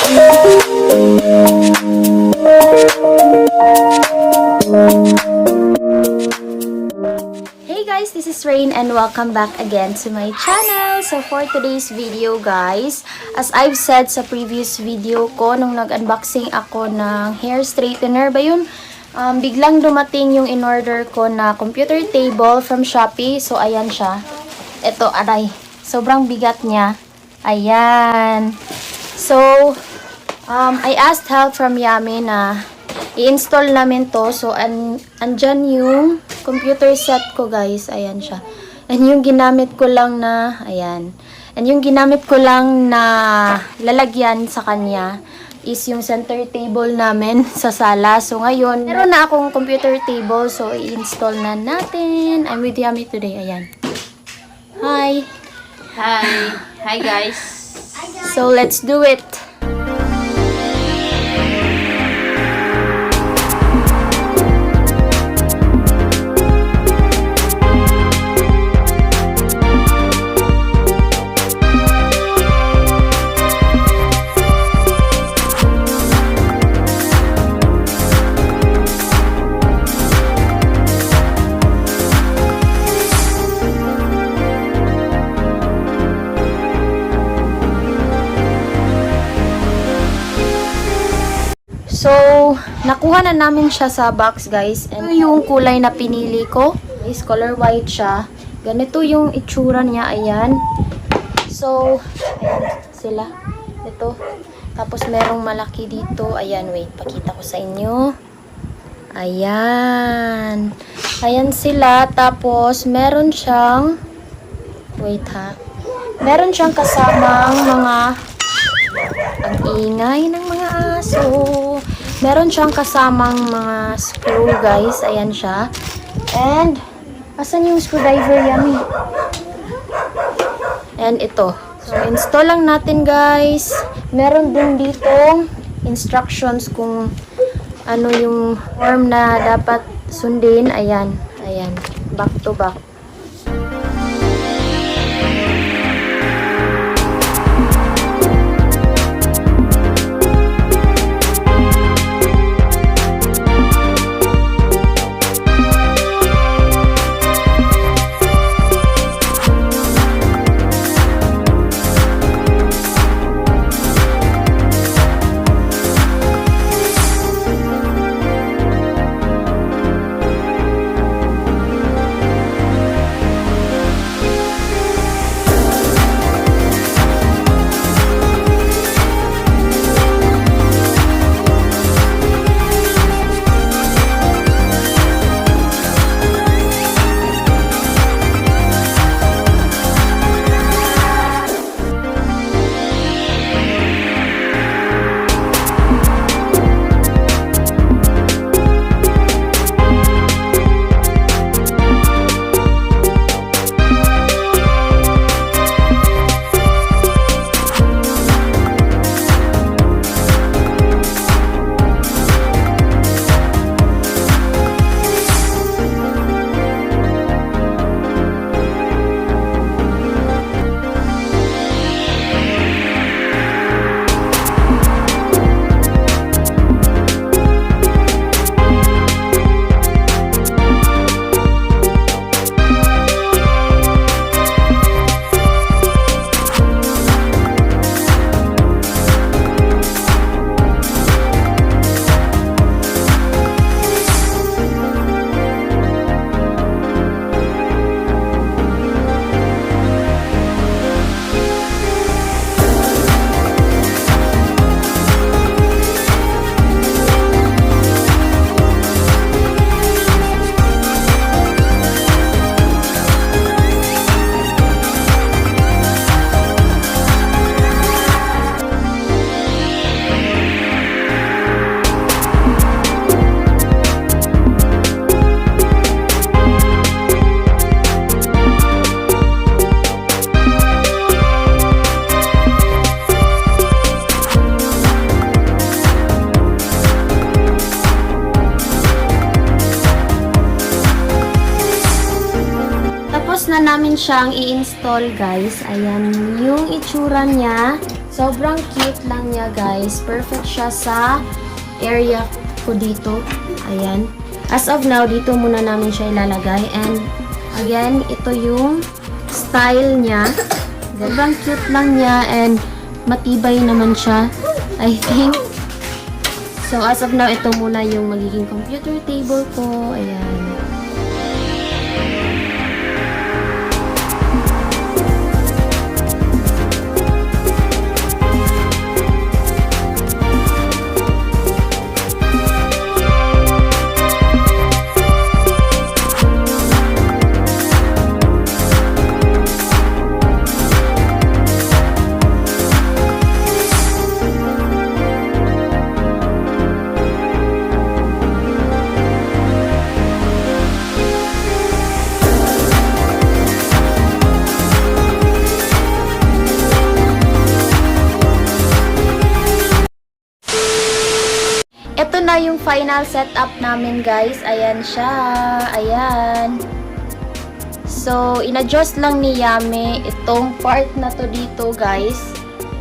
Hey guys, this is Rain and welcome back again to my channel. So for today's video guys, as I've said sa previous video ko nung nag-unboxing ako ng hair straightener ba yun? Biglang dumating yung in-order ko na computer table from Shopee. So ayan siya. Ito, aray. Sobrang bigat niya. Ayan. So, I asked help from Yami na i-install namin to. So, andyan yung computer set ko, guys. Ayan siya. And yung ginamit ko lang na, ayan. And yung ginamit ko lang na lalagyan sa kanya is yung center table namin sa sala. So, ngayon, meron na akong computer table. So, i-install na natin. I'm with Yami today. Ayan. Hi! Hi! Hi guys! So, let's do it! So, nakuha na namin siya sa box, guys. And ito yung kulay na pinili ko. Is color white siya. Ganito yung itsura niya. Ayan. So, ayan sila. Ito. Tapos, merong malaki dito. Ayan, wait. Pakita ko sa inyo. Ayan. Ayan sila. Tapos, meron siyang wait ha. Meron siyang kasamang mga ang ingay ng mga aso. Meron siyang kasamang mga screw, guys. Ayan siya. And, asan yung screwdriver, Yami? And ito. So, install lang natin, guys. Meron din dito instructions kung ano yung form na dapat sundin. Ayan. Ayan. Back to back. na namin siyang i-install, guys. Ayan yung itsura niya. Sobrang cute lang niya, guys. Perfect siya sa area ko dito. Ayan. As of now, dito muna namin siya ilalagay. And, again, ito yung style niya. Sobrang cute lang niya and matibay naman siya, I think. So, as of now, ito muna yung magiging computer table ko. Ayan. Ito na yung final setup namin, guys. Ayan siya. Ayan. So, in-adjust lang ni Yami itong part na to dito, guys.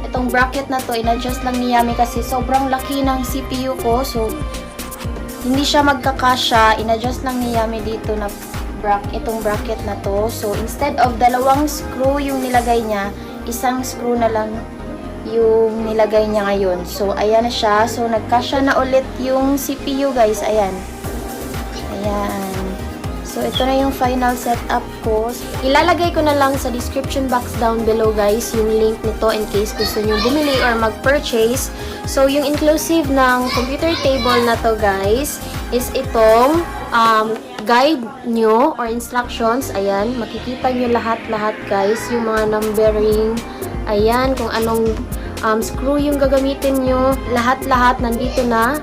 Itong bracket na to, in-adjust lang ni Yami kasi sobrang laki ng CPU ko. So, hindi siya magkakasya. In-adjust lang ni Yami dito na itong bracket na to. So, instead of dalawang screw yung nilagay niya, isang screw na lang yung nilagay niya ngayon. So, ayan na siya. So, nagkasya na ulit yung CPU, guys. Ayan. Ayan. So, ito na yung final setup ko. Ilalagay ko na lang sa description box down below, guys, yung link nito in case gusto nyo bumili or mag-purchase. So, yung inclusive ng computer table na to, guys, is itong guide nyo or instructions. Ayan. Makikita nyo lahat-lahat, guys. Yung mga numbering. Ayan, kung anong screw yung gagamitin nyo. Lahat-lahat nandito na.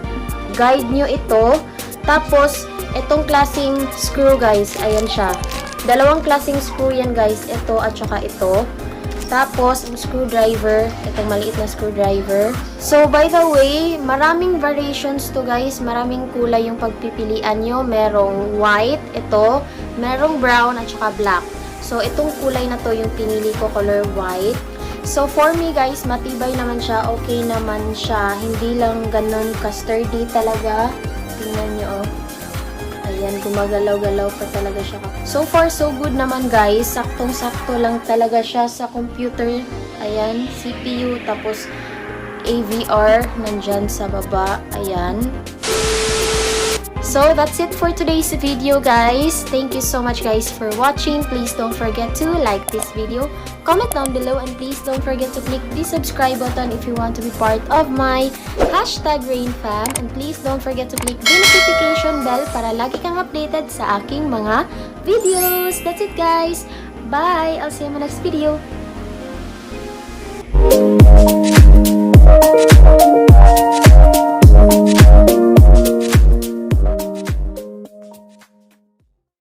Guide nyo ito. Tapos, itong klaseng screw, guys. Ayan siya. Dalawang klaseng screw yan, guys. Ito at saka ito. Tapos, screwdriver. Itong maliit na screwdriver. So, by the way, maraming variations to, guys. Maraming kulay yung pagpipilian nyo. Merong white, ito. Merong brown at saka black. So, itong kulay na to yung pinili ko, color white. So, for me, guys, matibay naman siya. Okay naman siya. Hindi lang ganun ka-sturdy talaga. Tingnan nyo, oh. Ayan, gumagalaw-galaw pa talaga siya. So far, so good naman, guys. Saktong-sakto lang talaga siya sa computer. Ayan, CPU. Tapos, AVR nandyan sa baba. Ayan. So, that's it for today's video, guys. Thank you so much, guys, for watching. Please don't forget to like this video, comment down below, and please don't forget to click the subscribe button if you want to be part of my #ReignFam. And please don't forget to click the notification bell para lagi kang updated sa aking mga videos. That's it, guys. Bye! I'll see you in my next video.